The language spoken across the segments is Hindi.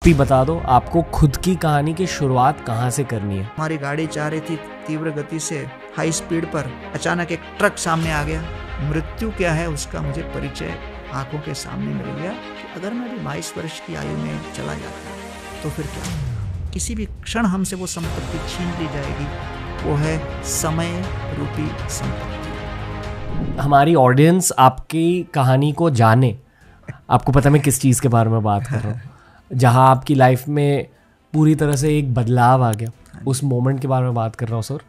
ही बता दो आपको खुद की कहानी की शुरुआत कहाँ से करनी है। हमारी गाड़ी जा रही थी तीव्र गति से हाई स्पीड पर, अचानक एक ट्रक सामने आ गया। मृत्यु क्या है उसका मुझे परिचय आंखों के सामने मिल गया कि अगर मैं भी 22 वर्ष की आयु में चला जाता तो फिर क्या होगा। किसी भी क्षण हमसे वो संपत्ति छीन ली जाएगी, वो है समय रूपी संपत्ति। हमारी ऑडियंस आपकी कहानी को जाने, आपको पता मैं किस चीज़ के बारे में बात कर रहा हूँ, जहाँ आपकी लाइफ में पूरी तरह से एक बदलाव आ गया, उस मोमेंट के बारे में बात कर रहा हूँ सर।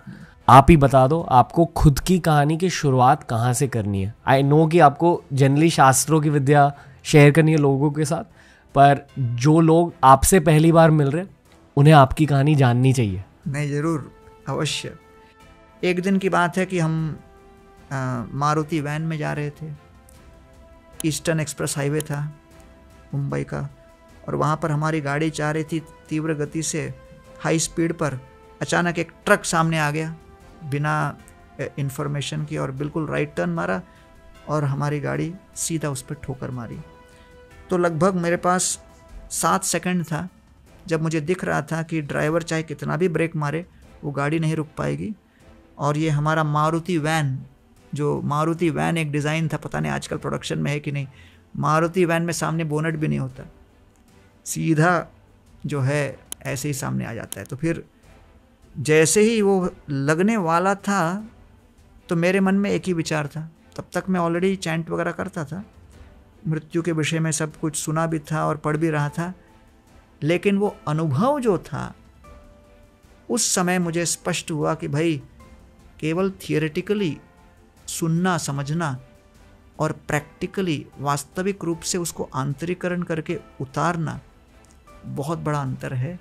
आप ही बता दो आपको खुद की कहानी की शुरुआत कहाँ से करनी है। आई नो कि आपको जनरली शास्त्रों की विद्या शेयर करनी है लोगों के साथ, पर जो लोग आपसे पहली बार मिल रहे उन्हें आपकी कहानी जाननी चाहिए। नहीं, ज़रूर, अवश्य। एक दिन की बात है कि हम मारुति वैन में जा रहे थे। ईस्टर्न एक्सप्रेस हाईवे था मुंबई का, और वहाँ पर हमारी गाड़ी जा रही थी तीव्र गति से हाई स्पीड पर। अचानक एक ट्रक सामने आ गया बिना इंफॉर्मेशन की, और बिल्कुल राइट टर्न मारा और हमारी गाड़ी सीधा उस पर ठोकर मारी। तो लगभग मेरे पास 7 सेकंड था जब मुझे दिख रहा था कि ड्राइवर चाहे कितना भी ब्रेक मारे वो गाड़ी नहीं रुक पाएगी। और ये हमारा मारुति वैन, जो मारुति वैन एक डिज़ाइन था, पता नहीं आजकल प्रोडक्शन में है कि नहीं, मारुति वैन में सामने बोनट भी नहीं होता, सीधा जो है ऐसे ही सामने आ जाता है। तो फिर जैसे ही वो लगने वाला था तो मेरे मन में एक ही विचार था। तब तक मैं ऑलरेडी चैंट वगैरह करता था, मृत्यु के विषय में सब कुछ सुना भी था और पढ़ भी रहा था, लेकिन वो अनुभव जो था उस समय मुझे स्पष्ट हुआ कि भाई केवल थियोरेटिकली सुनना समझना और प्रैक्टिकली वास्तविक रूप से उसको आंतरिकरण करके उतारना बहुत बड़ा अंतर है।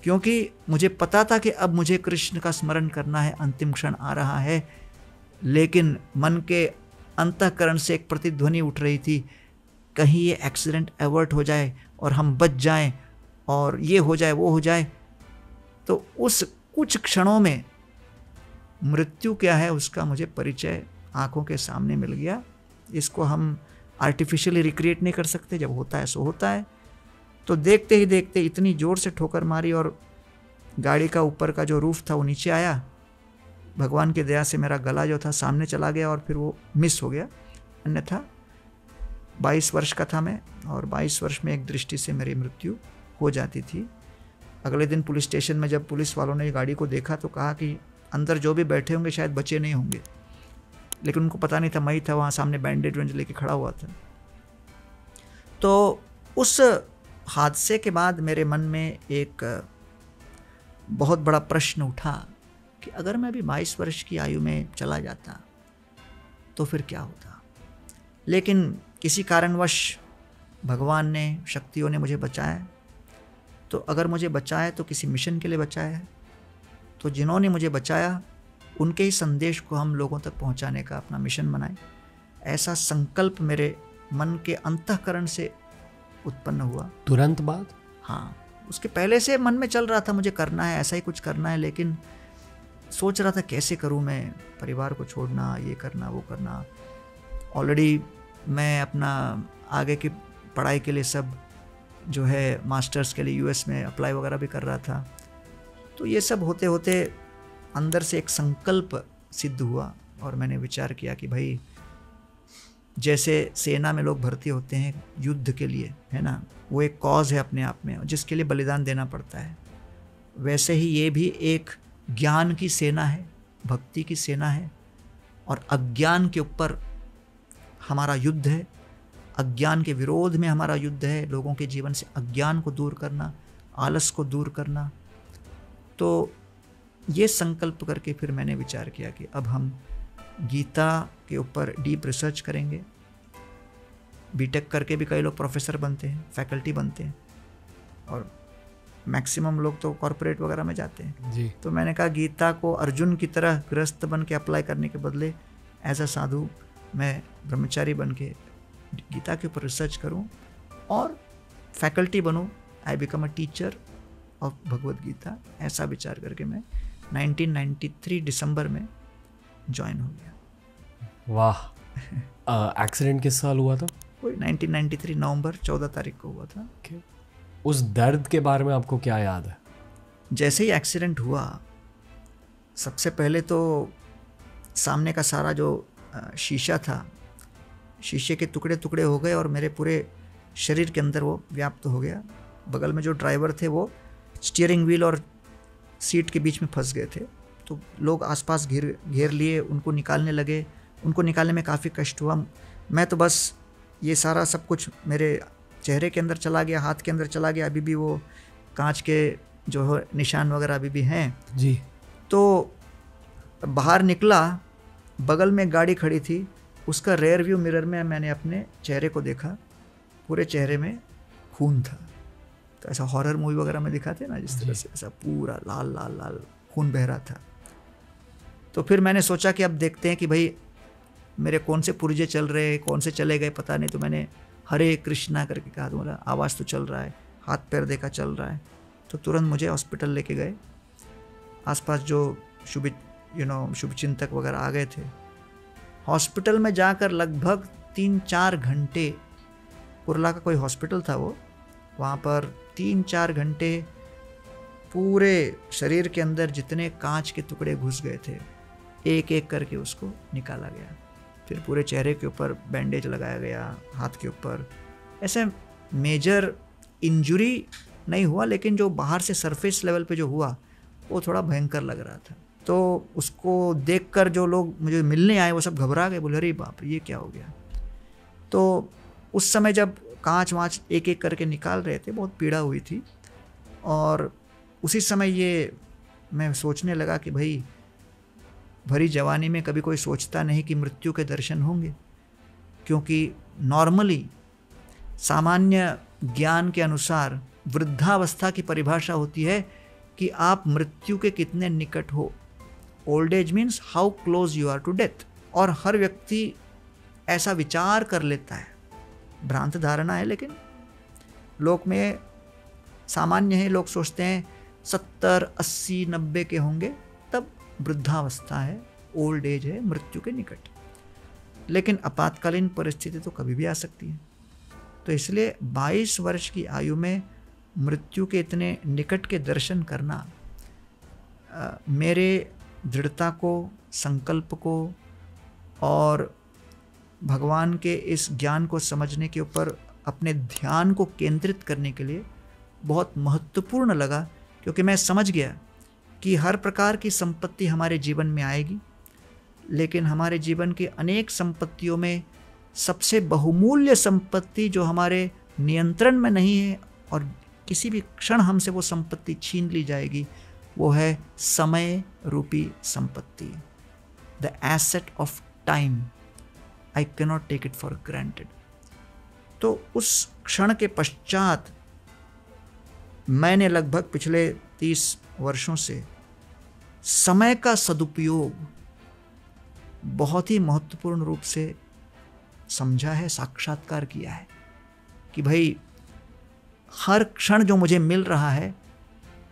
क्योंकि मुझे पता था कि अब मुझे कृष्ण का स्मरण करना है, अंतिम क्षण आ रहा है, लेकिन मन के अंतःकरण से एक प्रतिध्वनि उठ रही थी, कहीं ये एक्सीडेंट अवर्ट हो जाए और हम बच जाएं और ये हो जाए वो हो जाए। तो उस कुछ क्षणों में मृत्यु क्या है उसका मुझे परिचय आंखों के सामने मिल गया। इसको हम आर्टिफिशियली रिक्रिएट नहीं कर सकते, जब होता है सो होता है। तो देखते ही देखते इतनी ज़ोर से ठोकर मारी और गाड़ी का ऊपर का जो रूफ था वो नीचे आया। भगवान की दया से मेरा गला जो था सामने चला गया और फिर वो मिस हो गया। अन्यथा 22 वर्ष का था मैं, और 22 वर्ष में एक दृष्टि से मेरी मृत्यु हो जाती थी। अगले दिन पुलिस स्टेशन में जब पुलिस वालों ने गाड़ी को देखा तो कहा कि अंदर जो भी बैठे होंगे शायद बचे नहीं होंगे, लेकिन उनको पता नहीं था मैं ही था वहाँ सामने बैंडेज वेंज लेके खड़ा हुआ था। तो उस हादसे के बाद मेरे मन में एक बहुत बड़ा प्रश्न उठा कि अगर मैं भी 22 वर्ष की आयु में चला जाता तो फिर क्या होता। लेकिन किसी कारणवश भगवान ने, शक्तियों ने मुझे बचाया। तो अगर मुझे बचाया तो किसी मिशन के लिए बचाया है। तो जिन्होंने मुझे बचाया उनके ही संदेश को हम लोगों तक पहुंचाने का अपना मिशन बनाएं, ऐसा संकल्प मेरे मन के अंतःकरण से उत्पन्न हुआ। तुरंत बाद? हाँ, उसके पहले से मन में चल रहा था मुझे करना है, ऐसा ही कुछ करना है, लेकिन सोच रहा था कैसे करूँ मैं, परिवार को छोड़ना, ये करना वो करना। ऑलरेडी मैं अपना आगे की पढ़ाई के लिए सब जो है मास्टर्स के लिए यूएस में अप्लाई वगैरह भी कर रहा था। तो ये सब होते होते अंदर से एक संकल्प सिद्ध हुआ और मैंने विचार किया कि भाई जैसे सेना में लोग भर्ती होते हैं युद्ध के लिए, है ना, वो एक कॉज है अपने आप में जिसके लिए बलिदान देना पड़ता है, वैसे ही ये भी एक ज्ञान की सेना है, भक्ति की सेना है, और अज्ञान के ऊपर हमारा युद्ध है, अज्ञान के विरोध में हमारा युद्ध है, लोगों के जीवन से अज्ञान को दूर करना, आलस को दूर करना। तो ये संकल्प करके फिर मैंने विचार किया कि अब हम गीता के ऊपर डीप रिसर्च करेंगे। बीटेक करके भी कई लोग प्रोफेसर बनते हैं, फैकल्टी बनते हैं, और मैक्सिमम लोग तो कॉरपोरेट वगैरह में जाते हैं जी। तो मैंने कहा गीता को अर्जुन की तरह गृहस्थ बन के अप्लाई करने के बदले एज अ साधु मैं ब्रह्मचारी बन के गीता के ऊपर रिसर्च करूं और फैकल्टी बनूं, I become a teacher of Bhagavad Gita. ऐसा विचार करके मैं 1993 दिसंबर में ज्वाइन हो गया। वाह। एक्सीडेंट किस साल हुआ था? वही 1993 नवंबर 14 तारीख को हुआ था। उस दर्द के बारे में आपको क्या याद है? जैसे ही एक्सीडेंट हुआ, सबसे पहले तो सामने का सारा जो शीशा था, शीशे के टुकड़े टुकड़े हो गए और मेरे पूरे शरीर के अंदर वो व्याप्त हो गया। बगल में जो ड्राइवर थे वो स्टीयरिंग व्हील और सीट के बीच में फंस गए थे, तो लोग आसपास घेर लिए, उनको निकालने लगे। उनको निकालने में काफ़ी कष्ट हुआ। मैं तो बस ये सारा सब कुछ मेरे चेहरे के अंदर चला गया, हाथ के अंदर चला गया। अभी भी वो कांच के जो निशान वगैरह अभी भी हैं जी। तो बाहर निकला, बगल में गाड़ी खड़ी थी, उसका रेयर व्यू मिरर में मैंने अपने चेहरे को देखा, पूरे चेहरे में खून था। तो ऐसा हॉरर मूवी वगैरह में दिखाते ना जिस तरह से, ऐसा पूरा लाल लाल लाल खून बह रहा था। तो फिर मैंने सोचा कि अब देखते हैं कि भाई मेरे कौन से पुर्जे चल रहे हैं, कौन से चले गए पता नहीं। तो मैंने हरे कृष्णा करके कहा, तो बोला आवाज़ तो चल रहा है, हाथ पैर देखा चल रहा है। तो तुरंत मुझे हॉस्पिटल लेके गए। आसपास जो शुभ चिंतक वगैरह आ गए थे। हॉस्पिटल में जाकर लगभग 3-4 घंटे, कुर्ला का कोई हॉस्पिटल था वो, वहाँ पर 3-4 घंटे पूरे शरीर के अंदर जितने कांच के टुकड़े घुस गए थे, एक एक करके उसको निकाला गया। फिर पूरे चेहरे के ऊपर बैंडेज लगाया गया, हाथ के ऊपर। ऐसे मेजर इंजरी नहीं हुआ, लेकिन जो बाहर से सरफेस लेवल पे जो हुआ वो थोड़ा भयंकर लग रहा था। तो उसको देखकर जो लोग मुझे मिलने आए वो सब घबरा गए, बोले अरे बाप रे ये क्या हो गया। तो उस समय जब कांच वाँच एक एक करके निकाल रहे थे, बहुत पीड़ा हुई थी। और उसी समय ये मैं सोचने लगा कि भाई भरी जवानी में कभी कोई सोचता नहीं कि मृत्यु के दर्शन होंगे, क्योंकि नॉर्मली सामान्य ज्ञान के अनुसार वृद्धावस्था की परिभाषा होती है कि आप मृत्यु के कितने निकट हो। Old age means how close you are to death. और हर व्यक्ति ऐसा विचार कर लेता है, भ्रांत धारणा है, लेकिन लोक में सामान्य है। लोग सोचते हैं 70, 80, 90 के होंगे तब वृद्धावस्था है, ओल्ड एज है, मृत्यु के निकट। लेकिन आपातकालीन परिस्थिति तो कभी भी आ सकती है। तो इसलिए 22 वर्ष की आयु में मृत्यु के इतने निकट के दर्शन करना मेरे दृढ़ता को, संकल्प को और भगवान के इस ज्ञान को समझने के ऊपर अपने ध्यान को केंद्रित करने के लिए बहुत महत्वपूर्ण लगा। क्योंकि मैं समझ गया कि हर प्रकार की संपत्ति हमारे जीवन में आएगी, लेकिन हमारे जीवन के अनेक संपत्तियों में सबसे बहुमूल्य संपत्ति जो हमारे नियंत्रण में नहीं है और किसी भी क्षण हमसे वो संपत्ति छीन ली जाएगी, वो है समय रूपी संपत्ति। The asset of time, I cannot take it for granted. तो उस क्षण के पश्चात मैंने लगभग पिछले 30 वर्षों से समय का सदुपयोग बहुत ही महत्वपूर्ण रूप से समझा है, साक्षात्कार किया है कि भाई हर क्षण जो मुझे मिल रहा है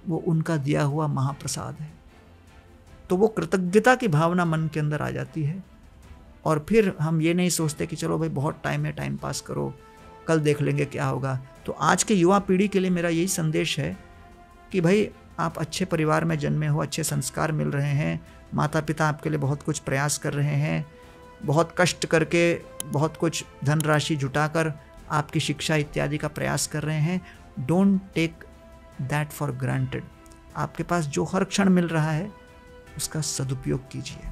वो उनका दिया हुआ महाप्रसाद है। तो वो कृतज्ञता की भावना मन के अंदर आ जाती है। और फिर हम ये नहीं सोचते कि चलो भाई बहुत टाइम है, टाइम पास करो, कल देख लेंगे क्या होगा। तो आज के युवा पीढ़ी के लिए मेरा यही संदेश है कि भाई आप अच्छे परिवार में जन्मे हो, अच्छे संस्कार मिल रहे हैं, माता पिता आपके लिए बहुत कुछ प्रयास कर रहे हैं, बहुत कष्ट करके, बहुत कुछ धनराशि जुटाकर आपकी शिक्षा इत्यादि का प्रयास कर रहे हैं। Don't take that for granted. आपके पास जो हर क्षण मिल रहा है उसका सदुपयोग कीजिए।